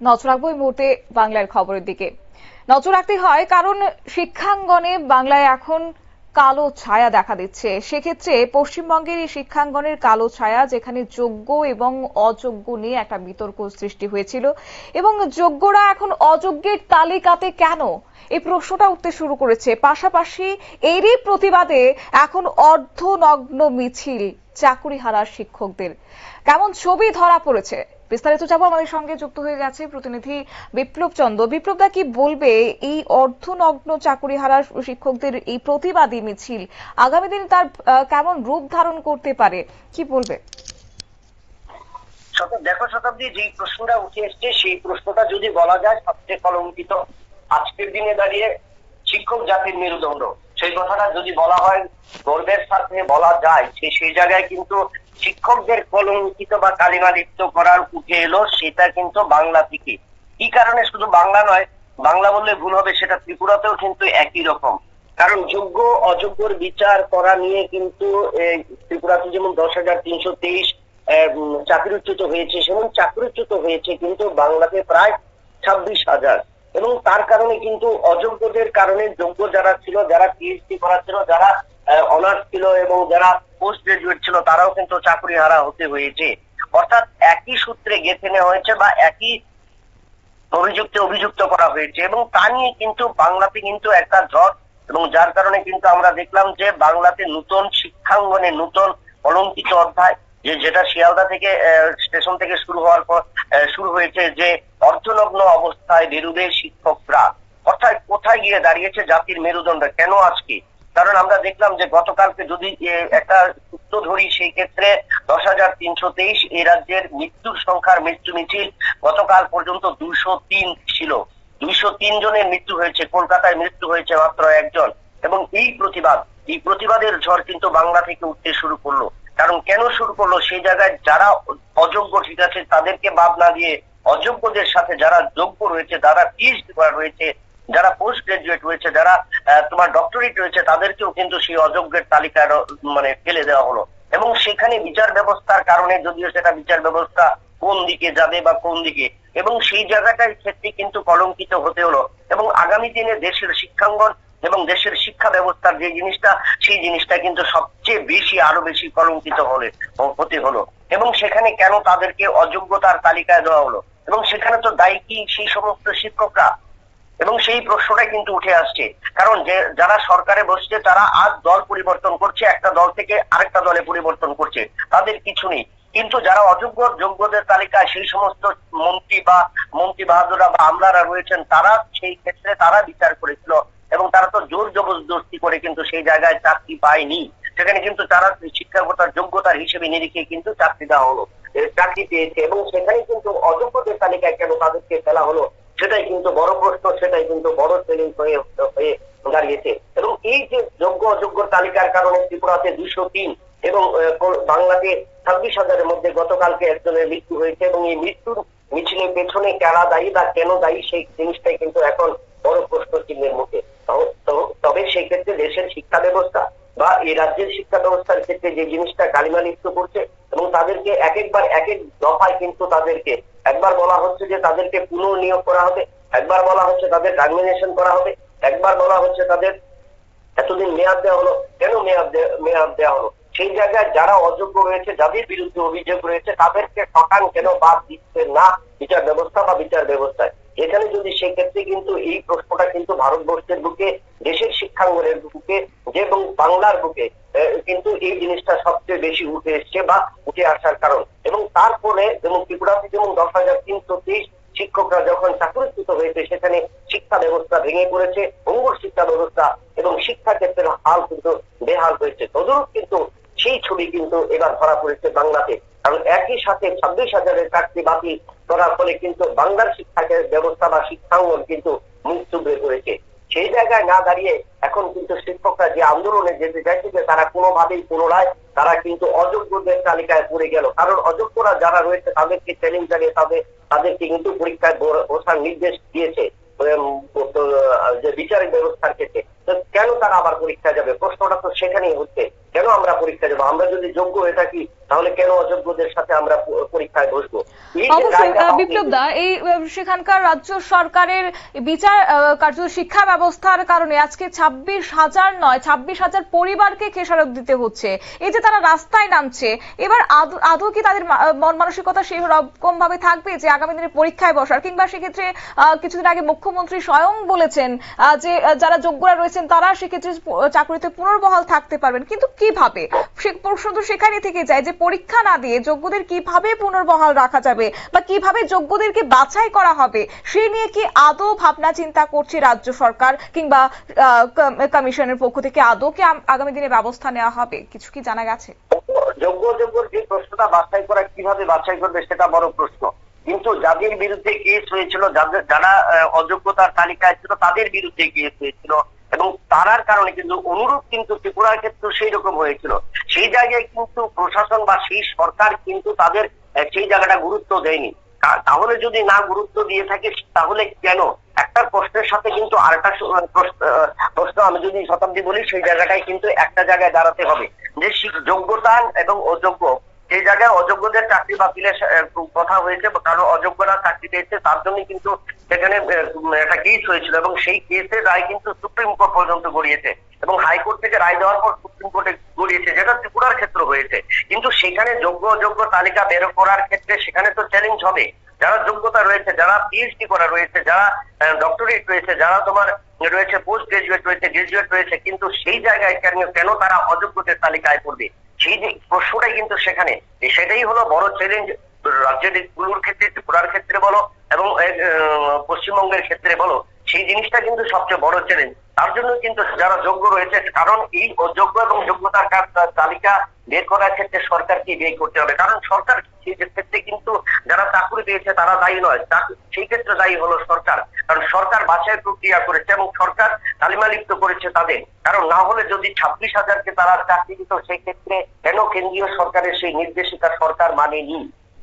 নজর রাখবো এই মুহূর্তে বাংলার খবরের দিকে। নজর রাখতে হয় কারণ শিক্ষাঙ্গনে বাংলায় এখন কালো ছায়া দেখা দিচ্ছে। সেক্ষেত্রে পশ্চিমবঙ্গের এই শিক্ষাঙ্গনের কালো ছায়া, যেখানে যোগ্য এবং অযোগ্য নিয়ে একটা বিতর্ক সৃষ্টি হয়েছিল, এবং যোগ্যরা এখন অযোগ্যের তালিকাতে কেন, এই প্রশ্নটা উঠতে শুরু করেছে। পাশাপাশি এরই প্রতিবাদে এখন অর্ধনগ্ন মিছিল চাকুরিহারা শিক্ষকদের। কেমন ছবি ধরা পড়েছে, বিস্তারিত যাবো। আমাদের সঙ্গে যুক্ত হয়ে গেছে প্রতিনিধি বিপ্লব চন্দ্র। বিপ্লবদা, কি বলবে এই অর্ধনগ্ন চাকুরিহারা শিক্ষকদের এই প্রতিবাদী মিছিল আগামী দিনে তার কেমন রূপ ধারণ করতে পারে, কি বলবে? দেখো শতাব্দী, যে প্রশ্নটা উঠে এসছে সেই প্রশ্নটা যদি বলা যায় সবচেয়ে কলঙ্কিত আজকের দিনে দাঁড়িয়ে শিক্ষক জাতির মেরুদণ্ড, সেই কথাটা যদি বলা হয়, গর্বের সাথে বলা যায়, সেই জায়গায় কিন্তু শিক্ষকদের কলঙ্কিত বা কালিমালিপ্ত করার উঠে এলো, সেটা কিন্তু বাংলা থেকে। কি কারণে? শুধু বাংলা নয়, বাংলা বললে ভুল হবে, সেটা ত্রিপুরাতেও কিন্তু একই রকম। কারণ যোগ্য অযোগ্যর বিচার করা নিয়ে কিন্তু ত্রিপুরাতে যেমন 10,323 চাকরিচ্যুত হয়েছে, সেমন চাকরিচ্যুত হয়েছে কিন্তু বাংলাতে প্রায় 26,000। এবং তার কারণে কিন্তু অযোগ্যদের কারণে যোগ্য যারা ছিল, যারা পিএইচডি করা ছিল, যারা অনার্স ছিল এবং যারা পোস্ট গ্রাজুয়েট ছিল, তারাও কিন্তু চাকরি হারা হতে হয়েছে। অর্থাৎ একই সূত্রে গেঁথে নেওয়া হয়েছে বা একই অভিযুক্ত করা হয়েছে, এবং তা নিয়ে কিন্তু বাংলাতে কিন্তু একটা ঝড়। এবং যার কারণে কিন্তু আমরা দেখলাম যে বাংলাতে নতুন শিক্ষাঙ্গনে নতুন কলঙ্কিত অধ্যায়, যেটা শিয়ালদা থেকে স্টেশন থেকে শুরু হয়েছে, যে অর্ধনগ্ন অবস্থায় বেরুবে শিক্ষকরা। অর্থাৎ কোথায় গিয়ে দাঁড়িয়েছে জাতির মেরুদণ্ড, কেন আজকে? কারণ আমরা দেখলাম যে গতকালকে যদি একটা সূত্র ধরি, সেই ক্ষেত্রে 10,323 এই রাজ্যের মৃত্যুর সংখ্যার মৃত্যু মিছিল গতকাল পর্যন্ত 203 ছিল। 203 জনের মৃত্যু হয়েছে, কলকাতায় মৃত্যু হয়েছে মাত্র একজন। এবং এই প্রতিবাদের ঝড় কিন্তু বাংলা থেকে উঠতে শুরু করলো। কারণ কেন শুরু করলো? সেই জায়গায় যারা অযোগ্য, ঠিক আছে, তাদেরকে বাদ না দিয়ে অযোগ্যদের সাথে যারা যোগ্য রয়েছে, যারা পিএইচডি করা রয়েছে, যারা পোস্ট গ্রাজুয়েট রয়েছে, যারা তোমার ডক্টরেট রয়েছে, তাদেরকেও কিন্তু সেই অযোগ্যের তালিকায় ফেলে দেওয়া হলো। এবং সেখানে বিচার ব্যবস্থার কারণে, যদিও সেটা বিচার ব্যবস্থা কোন দিকে যাবে বা কোন দিকে, এবং সেই জায়গাটার ক্ষেত্রে কিন্তু কলঙ্কিত হতে হলো। এবং আগামী দিনে দেশের শিক্ষাঙ্গন এবং দেশের শিক্ষা ব্যবস্থার যে জিনিসটা, সেই জিনিসটা কিন্তু সবচেয়ে বেশি, আরো বেশি কলঙ্কিত হতে হলো। এবং সেখানে কেন তাদেরকে অযোগ্যতার তালিকায় দেওয়া হলো, এবং সেখানে তো দায়ী কি সেই সমস্ত শিক্ষকরা? এবং সেই প্রশ্নটা কিন্তু উঠে আসছে। কারণ যারা সরকারে বসছে, তারা আজ দল পরিবর্তন করছে, একটা দল থেকে আরেকটা দলে পরিবর্তন করছে, তাদের কিছু নেই। কিন্তু যারা যোগ্যদের তালিকায় সেই সমস্ত মন্ত্রী বাহাদুররা বা আমলারা রয়েছেন, তারা সেই ক্ষেত্রে তারা বিচার করেছিল, এবং তারা তো জোর জবরদস্তি করে কিন্তু সেই জায়গায় চাকরি পায়নি। সেখানে কিন্তু তারা শিক্ষাগতার যোগ্যতার হিসেবে নিরিখে কিন্তু চাকরি দেওয়া হলো, চাকরি পেয়েছে। এবং সেখানে কিন্তু অযোগ্যদের তালিকায় কেন তাদেরকে ফেলা হলো, সেটাই কিন্তু বড় প্রশ্ন, সেটাই কিন্তু বড় চ্যালেঞ্জ হয়ে দাঁড়িয়েছে। এবং এই যে যোগ্য অযোগ্য তালিকার কারণে ত্রিপুরাতে 203 এবং বাংলাতে 26,000-এর মধ্যে গতকালকে একজনের মৃত্যু হয়েছে। এবং এই মৃত্যুর মিছিলের পেছনে কারা দায়ী বা কেন দায়ী, সেই জিনিসটাই কিন্তু এখন বড় প্রশ্ন চিহ্নের মুখে। তবে সেই ক্ষেত্রে দেশের শিক্ষা ব্যবস্থা বা এই রাজ্যের শিক্ষা ব্যবস্থার ক্ষেত্রে যে জিনিসটা কালিমালিপ্ত করছে, এবং তাদেরকে এক এক দফায় কিন্তু তাদেরকে একবার বলা হচ্ছে যে তাদেরকে পুনর্নিয়োগ করা হবে, একবার বলা হচ্ছে তাদের টার্মিনেশন করা হবে, একবার বলা হচ্ছে তাদের এতদিন মেয়াদ দেওয়া হলো। কেন মেয়াদ দেওয়া হলো? সেই জায়গায় যারা অযোগ্য রয়েছে, যাদের বিরুদ্ধে অভিযোগ রয়েছে, তাদেরকে সকাল কেন বাদ দিচ্ছে না বিচার ব্যবস্থা বা বিচার ব্যবস্থায়? এখানে যদি সেই ক্ষেত্রে কিন্তু এই প্রশ্নটা কিন্তু ভারতবর্ষের বুকে, দেশের শিক্ষাঙ্গনের বুকে এবং বাংলার বুকে কিন্তু এই জিনিসটা সবচেয়ে বেশি উঠে এসছে বা উঠে আসার কারণ। এবং তারপরে যেমন ত্রিপুরাতে যেমন 10,323 শিক্ষকরা যখন চাকরিচ্যুত হয়েছে, সেখানে শিক্ষা ব্যবস্থা ভেঙে পড়েছে, ভঙ্গুর শিক্ষা ব্যবস্থা, এবং শিক্ষা ক্ষেত্রের হাল কিন্তু বেহাল হয়েছে। তদুরূপ কিন্তু সেই ছবি কিন্তু এবার ধরা পড়েছে বাংলাতে। কারণ একই সাথে 26,000-এর চাকরি বাতিল করার ফলে কিন্তু বাংলার শিক্ষা ব্যবস্থা বা শিক্ষাঙ্গন কিন্তু মুখ থুবড়ে পড়েছে। সেই জায়গায় না দাঁড়িয়ে এখন কিন্তু শিক্ষকরা যে আন্দোলনে যেতে চাইছে, যে তারা কোনোভাবেই পুনরায় তারা কিন্তু অযোগ্যদের তালিকায় পড়ে গেল। কারণ অযোগ্যরা যারা রয়েছে, তাদেরকে চ্যালেঞ্জ জানিয়ে তাদেরকে কিন্তু পরীক্ষায় বসার নির্দেশ দিয়েছে যে বিচারিক ব্যবস্থার ক্ষেত্রে। তো কেন তারা আবার পরীক্ষা যাবে? প্রশ্নটা তো সেখানেই হচ্ছে, কেন আমরা পরীক্ষা যাবো? আমরা যদি যোগ্য হয়ে থাকি, তাহলে কেন অযোগ্যদের সাথে আমরা পরীক্ষায় বসবো? অবশ্যই বিপ্লব দা, এই সেখানকার রাজ্য সরকারের বিচার কার্য শিক্ষা ব্যবস্থার কারণে আজকে 26,000 নয় 26,000 পরিবারকে খেসারত দিতে হচ্ছে। এই যে তারা রাস্তায় নামছে, এবার আদৌ কি তাদের মন মানসিকতা সেই রকম ভাবে থাকবে যে আগামী দিনে পরীক্ষায় বসার, কিংবা সেক্ষেত্রে কিছুদিন আগে মুখ্যমন্ত্রী স্বয়ং বলেছেন যে যারা যোগ্যরা রয়েছেন তারা সেক্ষেত্রে চাকরিতে পুনর্বহাল থাকতে পারবেন, কিন্তু কিভাবে? প্রশ্ন তো সেখানে থেকে যায় যে পরীক্ষা না দিয়ে যোগ্যদের কিভাবে পুনর্বহাল রাখা যাবে বা কিভাবে যোগ্যদেরকে বাছাই করা হবে, সে নিয়ে কি আদৌ ভাবনা চিন্তা করছে রাজ্য সরকার কিংবা কমিশনের পক্ষ থেকে? আদৌ কি আগামী দিনে ব্যবস্থা নেওয়া হবে, কিছু কি জানা গেছে? যোগ্যর যে প্রশ্নটা বাছাই করা, কিভাবে বাছাই করবে সেটা বড় প্রশ্ন। কিন্তু যাদের বিরুদ্ধে কেস হয়েছিল, যারা অযোগ্যতার তালিকায় ছিল তাদের বিরুদ্ধে কেস হয়েছিল, এবং তারার কারণে কিন্তু অনুরূপ কিন্তু ত্রিপুরার ক্ষেত্রে সেই রকম হয়েছিল। সেই জায়গায় কিন্তু প্রশাসন বা সেই সরকার কিন্তু তাদের সেই জায়গাটা গুরুত্ব দেয়নি। তাহলে যদি না গুরুত্ব দিয়ে থাকে তাহলে কেন? একটা প্রশ্নের সাথে কিন্তু আরেকটা প্রশ্ন আমি যদি শতাব্দী বলি, সেই জায়গাটাই কিন্তু একটা জায়গায় দাঁড়াতে হবে যে যোগ্যতা এবং অযোগ্য, সেই জায়গায় অযোগ্যদের চাকরি বাতিলের কথা হয়েছে, কারণ অযোগ্যরা চাকরি পেয়েছে তার জন্য কিন্তু সেখানে একটা কেস হয়েছিল, এবং সেই কেসের রায় কিন্তু সুপ্রিম কোর্ট পর্যন্ত গড়িয়েছে, এবং হাইকোর্ট থেকে রায় দেওয়ার পর সুপ্রিম কোর্টে গড়িয়েছে, যেটা ত্রিপুরার ক্ষেত্রে হয়েছে। কিন্তু সেখানে যোগ্য অযোগ্য তালিকা বের করার ক্ষেত্রে সেখানে তো চ্যালেঞ্জ হবে। যারা যোগ্যতা রয়েছে, যারা পিএইচডি করা রয়েছে, যারা ডক্টরেট রয়েছে, যারা তোমার রয়েছে পোস্ট গ্রাজুয়েট রয়েছে, গ্রাজুয়েট রয়েছে, কিন্তু সেই জায়গায় কেন তারা অযোগ্যদের তালিকায় পড়বে? সেই যে প্রশ্নটাই কিন্তু সেখানে, সেটাই হলো বড় চ্যালেঞ্জ রাজ্যের গুলোর ক্ষেত্রে, ত্রিপুরার ক্ষেত্রে বলো এবং পশ্চিমবঙ্গের ক্ষেত্রে বলো, সেই জিনিসটা কিন্তু সবচেয়ে বড় চ্যালেঞ্জ। তার জন্য কিন্তু যারা যোগ্য রয়েছে, কারণ এই অযোগ্য এবং যোগ্যতার তালিকা বের করার ক্ষেত্রে সরকারকে ব্যয় করতে হবে, কারণ সরকার সেই ক্ষেত্রে কিন্তু যারা চাকরি পেয়েছে তারা দায়ী নয়, সেই ক্ষেত্রে দায়ী হলো সরকার, কারণ সরকার বাছাই প্রক্রিয়া করেছে এবং সরকার তালিমালিপ্ত করেছে তাদের। কারণ না হলে যদি 26,000-কে তারা চাকরি দিত, সেই ক্ষেত্রে কেন কেন্দ্রীয় সরকারের সেই নির্দেশিকা সরকার মানেনি?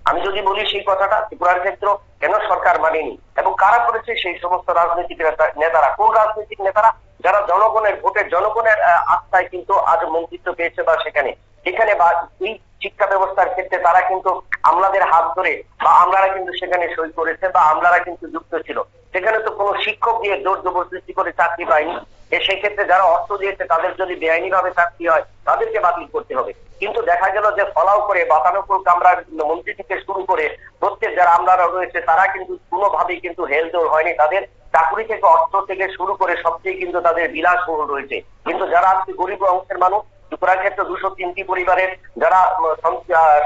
আমি যদি বলি সেই কথাটা, ত্রিপুরার ক্ষেত্র কেন সরকার মানেনি এবং কারা করেছে? সেই সমস্ত রাজনৈতিক নেতারা। কোন রাজনৈতিক নেতারা? যারা জনগণের ভোটে, জনগণের আস্থায় কিন্তু আজ মন্ত্রিত্ব পেয়েছে, বা সেখানে বা এই শিক্ষা ব্যবস্থার ক্ষেত্রে তারা কিন্তু আমলাদের হাত ধরে বা আমলারা কিন্তু সেখানে সই করেছে, বা আমলারা কিন্তু যুক্ত ছিল। সেখানে তো কোনো শিক্ষক দিয়ে জোর জবরদস্তি করে চাকরি পায়নি। সেই ক্ষেত্রে যারা অর্থ দিয়েছে তাদের যদি বেআইনি ভাবে চাকরি হয় তাদেরকে বাতিল করতে হবে। কিন্তু দেখা গেল যে ফলাও করে বাতানুকুল কামরার মন্ত্রী থেকে শুরু করে প্রত্যেক যারা আমলারা রয়েছে তারা কিন্তু কোনোভাবেই কিন্তু হেলদোল হয়নি। তাদের চাকরি থেকে, অর্থ থেকে শুরু করে সবচেয়ে কিন্তু তাদের বিলাসবহুল রয়েছে। কিন্তু যারা আজকে গরিব অংশের মানুষ, ত্রিপুরার ক্ষেত্রে 203টি পরিবারের যারা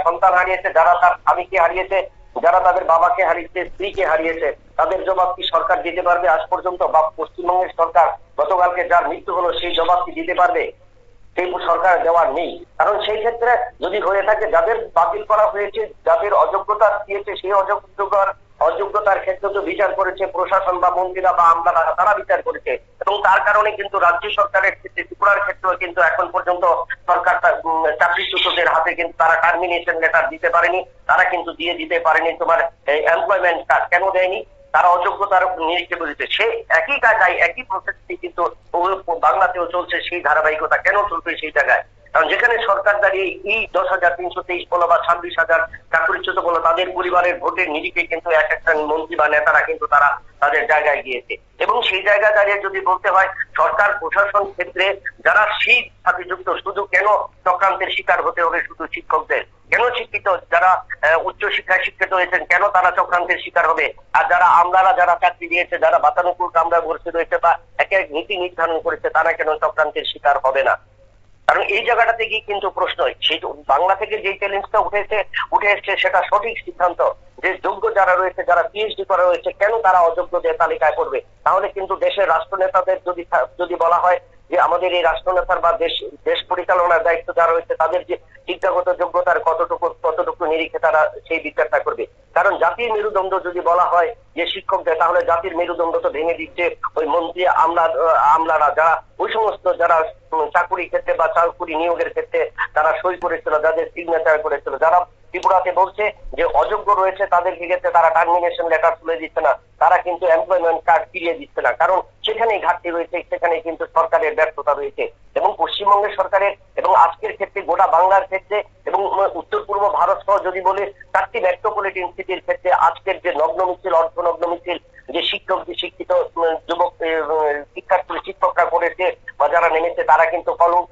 সন্তান হারিয়েছে, যারা তার স্বামীকে হারিয়েছে, যারা তাদের বাবাকে হারিয়েছে, স্ত্রীকে হারিয়েছে, তাদের জবাব কি সরকার দিতে পারবে আজ পর্যন্ত? বা পশ্চিমবঙ্গের সরকার গতকালকে যার মৃত্যু হলো সেই জবাব কি দিতে পারবে? সেই সরকার দেওয়ার নেই। কারণ সেই ক্ষেত্রে যদি হয়ে থাকে, যাদের বাতিল করা হয়েছে, যাদের অযোগ্যতা দিয়েছে, সেই অযোগ্যতার ক্ষেত্রে তো বিচার করেছে প্রশাসন বা মন্ত্রীরা বা আমলারা, তারা বিচার করেছে, এবং তার কারণে কিন্তু রাজ্য সরকারের ক্ষেত্রে, ত্রিপুরার ক্ষেত্রেও কিন্তু এখন পর্যন্ত সরকার চাকরিচ্যুতদের হাতে কিন্তু তারা টার্মিনেশন লেটার দিতে পারেনি, তারা কিন্তু দিয়ে দিতে পারেনি তোমার এমপ্লয়মেন্ট কার্ড। কেন দেয়নি? তারা অযোগ্যতার নিরীক্ষে বলেছে। সে একই কাজাই, একই প্রসেসটি কিন্তু বাংলাতেও চলছে। সেই ধারাবাহিকতা কেন চলবে সেই জায়গায়? কারণ যেখানে সরকার দাঁড়িয়ে এই 10,323 বলো বা 26,000 চাকরিচ্যুত বলো, তাদের পরিবারের ভোটের নিরিখে কিন্তু এক একটা মন্ত্রী বা নেতারা কিন্তু তারা তাদের জায়গায় গিয়েছে। এবং সেই জায়গায় দাঁড়িয়ে যদি বলতে হয়, সরকার প্রশাসন ক্ষেত্রে যারা সেই সাথে যুক্ত, শুধু কেন চক্রান্তের শিকার হতে হবে শুধু শিক্ষকদের? কেন শিক্ষিত যারা উচ্চ শিক্ষায় শিক্ষিত হয়েছেন, কেন তারা চক্রান্তের শিকার হবে? আর যারা আমলারা, যারা চাকরি দিয়েছে, যারা বাতানুকুল কামরা বসে রয়েছে বা এক এক নীতি নির্ধারণ করেছে, তারা কেন চক্রান্তের শিকার হবে না? কারণ এই জায়গাটা থেকে কিন্তু প্রশ্ন, সেই বাংলা থেকে যে চ্যালেঞ্জটা উঠে এসছে সেটা সঠিক সিদ্ধান্ত যে যোগ্য যারা রয়েছে, যারা পিএইচডি করা রয়েছে, কেন তারা অযোগ্যদের তালিকায় পড়বে? তাহলে কিন্তু দেশের রাষ্ট্রনেতাদের যদি বলা হয় যে আমাদের এই রাষ্ট্রনেতার বা দেশ পরিচালনার দায়িত্ব যারা রয়েছে, তাদের যে শিক্ষাগত যোগ্যতার কতটুকু নিরিখে তারা সেই বিচারটা করবে। কারণ জাতির মেরুদণ্ড যদি বলা হয় যে শিক্ষকদের, তাহলে জাতির মেরুদণ্ড তো ভেঙে দিচ্ছে ওই মন্ত্রী আমলারা, যারা ওই সমস্ত যারা চাকুরি ক্ষেত্রে বা চাকুরি নিয়োগের ক্ষেত্রে তারা সই করেছিল, যাদের সিগনেচার করেছিল, যারা ত্রিপুরাতে বলছে যে অযোগ্য রয়েছে তাদেরকে ক্ষেত্রে তারা টার্মিনেশন লেটার তুলে দিচ্ছে না, তারা কিন্তু এমপ্লয়মেন্ট কার্ড ফিরিয়ে দিচ্ছে না, কারণ সেখানেই ঘাটতি রয়েছে, সেখানে কিন্তু সরকারের ব্যর্থতা রয়েছে। এবং পশ্চিমবঙ্গের সরকারের এবং আজকের ক্ষেত্রে গোটা বাংলার ক্ষেত্রে এবং উত্তর পূর্ব ভারত সহ যদি বলে 4টি মেট্রোপলিটন সিটির ক্ষেত্রে আজকের যে নগ্ন মিছিল, অর্ধনগ্ন মিছিল যে শিক্ষিত যুবক শিক্ষার্থী শিক্ষকরা করেছে বা যারা নেমেছে, তারা কিন্তু কলঙ্ক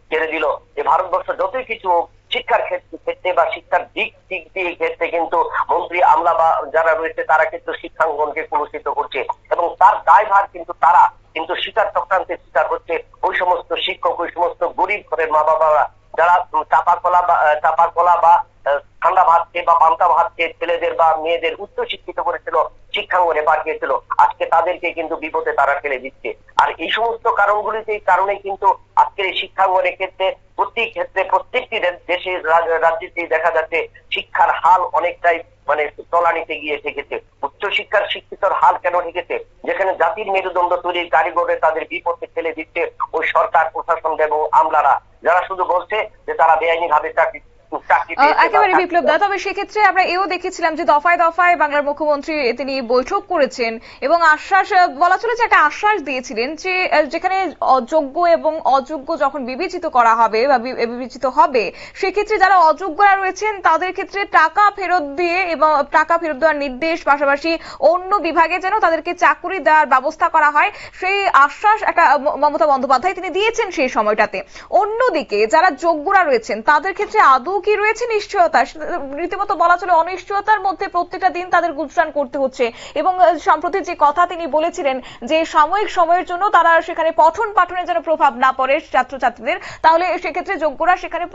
ছেড়ে দিল যে ভারতবর্ষ যতই কিছু শিক্ষার ক্ষেত্রে বা শিক্ষার দিক দিয়ে ক্ষেত্রে কিন্তু মন্ত্রী আমলা বা যারা রয়েছে তারা কিন্তু শিক্ষাঙ্গনকে কলুষিত করছে এবং তার দায়ভার কিন্তু তারা কিন্তু শিকার চক্রান্তের শিকার হচ্ছে ওই সমস্ত শিক্ষক, ওই সমস্ত গরিব ঘরের মা বাবারা যারা চাপা কলা বা ঠান্ডা ভাত খেয়ে বা পান্তা ভাত খেয়ে ছেলেদের বা মেয়েদের উচ্চ শিক্ষিত করেছিল, শিক্ষাঙ্গনে পাঠিয়েছিল, আজকে তাদেরকে কিন্তু বিপদে তারা ফেলে দিচ্ছে। আর এই সমস্ত কারণগুলিতে কারণে কিন্তু আজকের এই শিক্ষাঙ্গনের ক্ষেত্রে প্রত্যেকটি দেশে রাজ্যে দেখা যাচ্ছে শিক্ষার হাল অনেকটাই মানে তলানিতে গিয়ে ঠেকেছে। উচ্চশিক্ষার শিক্ষিতর হাল কেন ঠেকেছে? যেখানে জাতির মেরুদণ্ড তৈরির কারিগরে তাদের বিপদে ফেলে দিচ্ছে ওই সরকার, প্রশাসন এবং আমলারা, যারা শুধু বলছে যে তারা বেআইনি ভাবে চাকরি একেবারে বিপ্লব দা, তবে সেক্ষেত্রে আমরা এও দেখেছিলাম যে দফায় দফায় বাংলার মুখ্যমন্ত্রী তিনি বৈঠক করেছেন এবং আশ্বাস বলা চলেছে একটা আশ্বাস দিয়েছিলেন যে যেখানে অযোগ্য এবং অযোগ্য যখন বিবেচিত করা হবে বা বিবেচিত হবে, সেক্ষেত্রে যারা অযোগ্যরা রয়েছেন তাদের ক্ষেত্রে টাকা ফেরত দিয়ে এবং টাকা ফেরত দেওয়ার নির্দেশ, পাশাপাশি অন্য বিভাগে যেন তাদেরকে চাকরি দেওয়ার ব্যবস্থা করা হয়, সেই আশ্বাস একটা মমতা বন্দ্যোপাধ্যায় তিনি দিয়েছেন সেই সময়টাতে। অন্যদিকে যারা যোগ্যরা রয়েছেন তাদের ক্ষেত্রে আদৌ কি রয়েছে নিশ্চয়তা? রীতিমতো বলা চলে অনিশ্চয়তার মধ্যে প্রত্যেকটা দিন তাদের গুজরান করতে হচ্ছে এবং সম্প্রতি যে কথা তিনি বলেছিলেন যে সাময়িক সময়ের জন্য তারা সেখানে পঠন পাঠনে যেন প্রভাব না পড়ে ছাত্রছাত্রীদের, তাহলে সেক্ষেত্রে যোগ্যরা সেখানে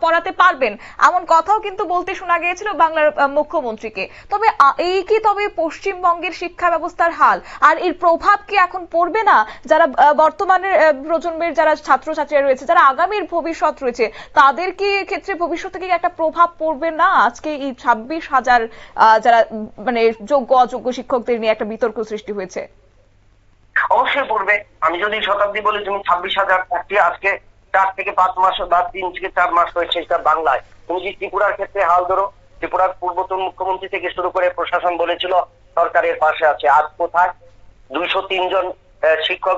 পড়াতে পারবেন, এমন কথাও কিন্তু বলতে শোনা গিয়েছিল বাংলার মুখ্যমন্ত্রীকে। তবে এই কি তবে পশ্চিমবঙ্গের শিক্ষা ব্যবস্থার হাল? আর এর প্রভাব কি এখন পড়বে না যারা বর্তমানের প্রজন্মের যারা ছাত্রছাত্রীরা রয়েছে, যারা আগামীর ভবিষ্যৎ রয়েছে, তাদের কি ক্ষেত্রে ভবিষ্যতে কি একটা প্রভাব পড়বে না? আজকে এই 26,000 যারা মানে যোগ্য অযোগ্য শিক্ষকদের নিয়ে একটা বিতর্ক সৃষ্টি হয়েছে। অবশ্যই পড়বে। আমি যদি শতাব্দী বলি, তুমি 26,000 চাকরি আজকে 4 থেকে 5 মাস বা 3 থেকে 4 মাস হয়েছে এটা বাংলায়। তুমি যদি ত্রিপুরার ক্ষেত্রে হাল ধরো, ত্রিপুরার পূর্বতন মুখ্যমন্ত্রী থেকে শুরু করে প্রশাসন বলেছিল সরকারের পাশে আছে, আজ কোথায় 203 জন শিক্ষক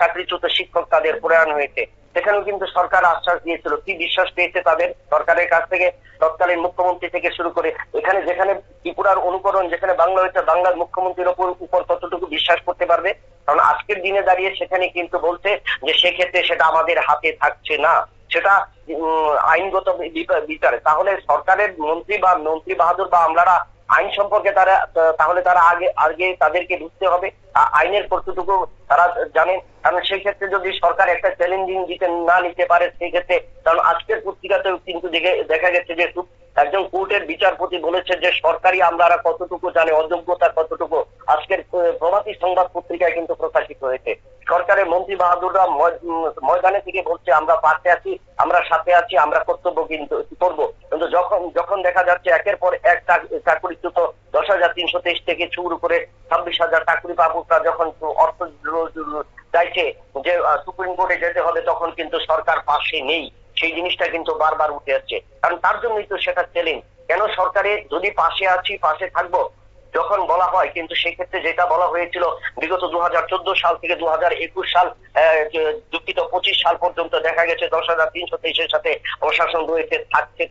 চাকরিচ্যুত শিক্ষক তাদের প্রয়াণ হয়েছে। সেখানেও কিন্তু সরকার আশ্বাস দিয়েছিল, কি বিশ্বাস পেয়েছে তাদের সরকারের কাছ থেকে, তৎকালীন মুখ্যমন্ত্রী থেকে শুরু করে। এখানে যেখানে ত্রিপুরার অনুকরণ, যেখানে বাংলা হয়েছে, বাংলার মুখ্যমন্ত্রীর উপর কতটুকু বিশ্বাস করতে পারবে? কারণ আজকের দিনে দাঁড়িয়ে সেখানে কিন্তু বলছে যে সেক্ষেত্রে সেটা আমাদের হাতে থাকছে না, সেটা আইনগত বিচারে। তাহলে সরকারের মন্ত্রী বাহাদুর বা আমলারা আইন সম্পর্কে তাহলে তারা আগে তাদেরকে বুঝতে হবে আইনের কতটুকু তারা জানেন। কারণ সেই ক্ষেত্রে যদি সরকার একটা চ্যালেঞ্জিং নিতে পারে সেই ক্ষেত্রে, কারণ আজকের পত্রিকাতেও কিন্তু দেখা গেছে যে একজন কোর্টের বিচারপতি বলেছে যে সরকারি আমলারা কতটুকু জানে, অযোগ্যতা কতটুকু, আজকের প্রভাতী সংবাদ পত্রিকায় কিন্তু প্রকাশিত হয়েছে। সরকারের মন্ত্রী বাহাদুররা ময়দানে থেকে বলছে আমরা পাশে আছি, আমরা সাথে আছি, আমরা কর্তব্য কিন্তু করবো। কিন্তু যখন দেখা যাচ্ছে একের পর এক চাকরিচ্যুত 10,323 থেকে শুরু করে 26,000 চাকরি পাবুকরা যখন অর্থ চাইছে যে সুপ্রিম কোর্টে যেতে হবে, তখন কিন্তু সরকার পাশে নেই। সেই জিনিসটা কিন্তু বারবার উঠে আসছে, কারণ তার জন্যই তো সেটা চ্যালেঞ্জ। কেন সরকারে যদি পাশে আছি, পাশে থাকবো যখন বলা হয়, কিন্তু সেক্ষেত্রে যেটা বলা হয়েছিল বিগত 2014 সাল থেকে 2021 সাল দুঃখিত 25 সাল পর্যন্ত দেখা গেছে 10,323-এর সাথে প্রশাসন রয়েছে,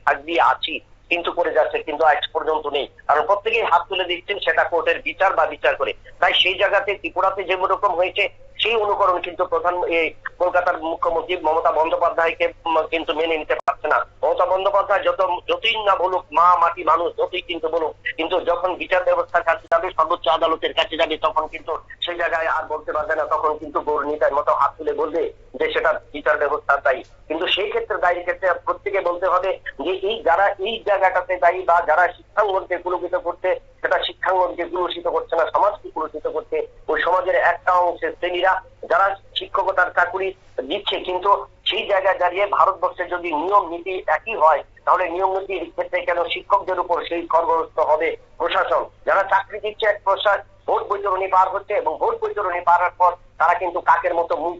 থাকবি আছি, কিন্তু করে যাচ্ছে, কিন্তু আজ পর্যন্ত নেই। কারণ প্রত্যেকেই হাত তুলে দিচ্ছেন সেটা কোর্টের বিচার করে। তাই সেই জায়গাতে ত্রিপুরাতে যেরকম হয়েছে সেই অনুকরণ কিন্তু কলকাতার মুখ্যমন্ত্রী মমতা বন্দ্যোপাধ্যায়কে কিন্তু মেনে নিতে পারছে না। মমতা বন্দ্যোপাধ্যায় যতই না বলুক, মা মাটি মানুষ যতই কিন্তু বলুক, কিন্তু যখন বিচার ব্যবস্থার কাছে যাবে, সর্বোচ্চ আদালতের কাছে যাবে, তখন কিন্তু সেই জায়গায় আর বলতে পারবে না, তখন কিন্তু গৌরনীতার মতো হাত তুলে বলবে যে সেটা বিচার ব্যবস্থার দায়ী। কিন্তু সেই ক্ষেত্রে দায়ী ক্ষেত্রে প্রত্যেকে বলতে হবে যে যারা এই জায়গাটাতে দায়ী বা যারা শিক্ষাঙ্গনকে কুলুষিত করছে, সেটা শিক্ষাঙ্গনকে কুলুষিত করছে না, সমাজকে কুলুষিত করছে ওই সমাজের একটা অংশের শ্রেণীরা যারা শিক্ষকতার চাকরি দিচ্ছে। কিন্তু সেই জায়গায় দাঁড়িয়ে ভারতবর্ষে যদি নিয়ম নীতি একই হয়, তাহলে নিয়ম নীতির ক্ষেত্রে কেন শিক্ষকদের উপর সেই খড়গহস্ত হবে প্রশাসন? যারা চাকরি দিচ্ছে এক প্রশাসন, ভোট বৈতরণী পার হচ্ছে এবং ভোট বৈতরণী পারার পর তারা কিন্তু কাকের মতো মুখ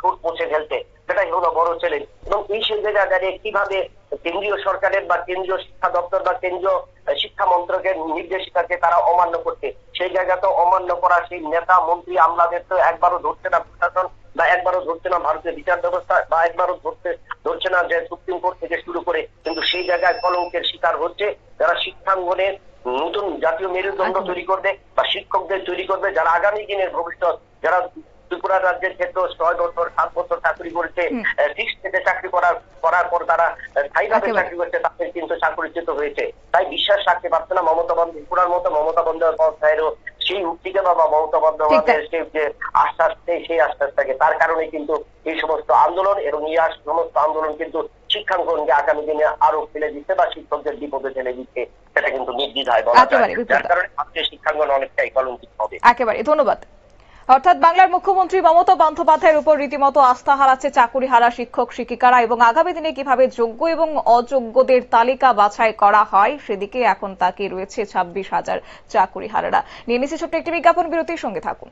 ঠোঁট মুছে ফেলছে, সেটাই হলো বড় চ্যালেঞ্জ। এবং এই সেই জায়গায় দাঁড়িয়ে কিভাবে কেন্দ্রীয় সরকারের বা কেন্দ্রীয় শিক্ষা দপ্তর বা কেন্দ্রীয় শিক্ষা মন্ত্রকের নির্দেশিকাকে তারা অমান্য করছে। সেই জায়গাতে অমান্য করা সেই নেতা মন্ত্রী আমলাদের তো একবারও ধরছে না প্রশাসন, বা একবারও ধরছে না ভারতের বিচার ব্যবস্থা, বা একবারও ধরছে না যে সুপ্রিম কোর্ট থেকে শুরু করে। কিন্তু সেই জায়গায় কলঙ্কের শিকার হচ্ছে যারা শিক্ষাঙ্গনে নতুন জাতীয় মেরুদণ্ড তৈরি করবে বা শিক্ষকদের তৈরি করবে, যারা আগামী দিনের ভবিষ্যৎ, যারা ত্রিপুরা রাজ্যের ক্ষেত্রে 6 বছর 7 বছর চাকরি করেছে, 6 থেকে চাকরি করার পর তারা স্থায়ীভাবে চাকরি করছে, তাদের কিন্তু চাকরিচ্যুত হয়েছে। তাই বিশ্বাস রাখতে পারছে না মমতা ত্রিপুরার মতো মমতা বন্দ্যোপাধ্যায়েরও সেই উক্তিকে বা মমতা বন্দ্যোপাধ্যায়ের যে আশ্বাস, সেই আশ্বাসটাকে, তার কারণে কিন্তু এই সমস্ত আন্দোলন এবং এই সমস্ত আন্দোলন কিন্তু শিক্ষাঙ্গনকে আগামী দিনে আরো ফেলে দিচ্ছে বা শিক্ষকদের বিপদে ফেলে দিচ্ছে, সেটা কিন্তু নির্দ্বিধায় বলা যায়। যার কারণে আজকে শিক্ষাঙ্গন অনেকটাই কলঙ্কিত হবে। একেবারে ধন্যবাদ। অর্থাৎ বাংলার মুখ্যমন্ত্রী মমতা বন্দ্যোপাধ্যায়ের উপর রীতিমতো আস্থা হারাচ্ছে চাকুরি হারা শিক্ষক শিক্ষিকারা, এবং আগামী দিনে কিভাবে যোগ্য এবং অযোগ্যদের তালিকা বাছাই করা হয় সেদিকে এখন তাকিয়ে রয়েছে 26,000 চাকুরি হারারা। নিয়ে নিচ্ছে ছোট্ট একটি বিজ্ঞাপন বিরতির সঙ্গে থাকুন।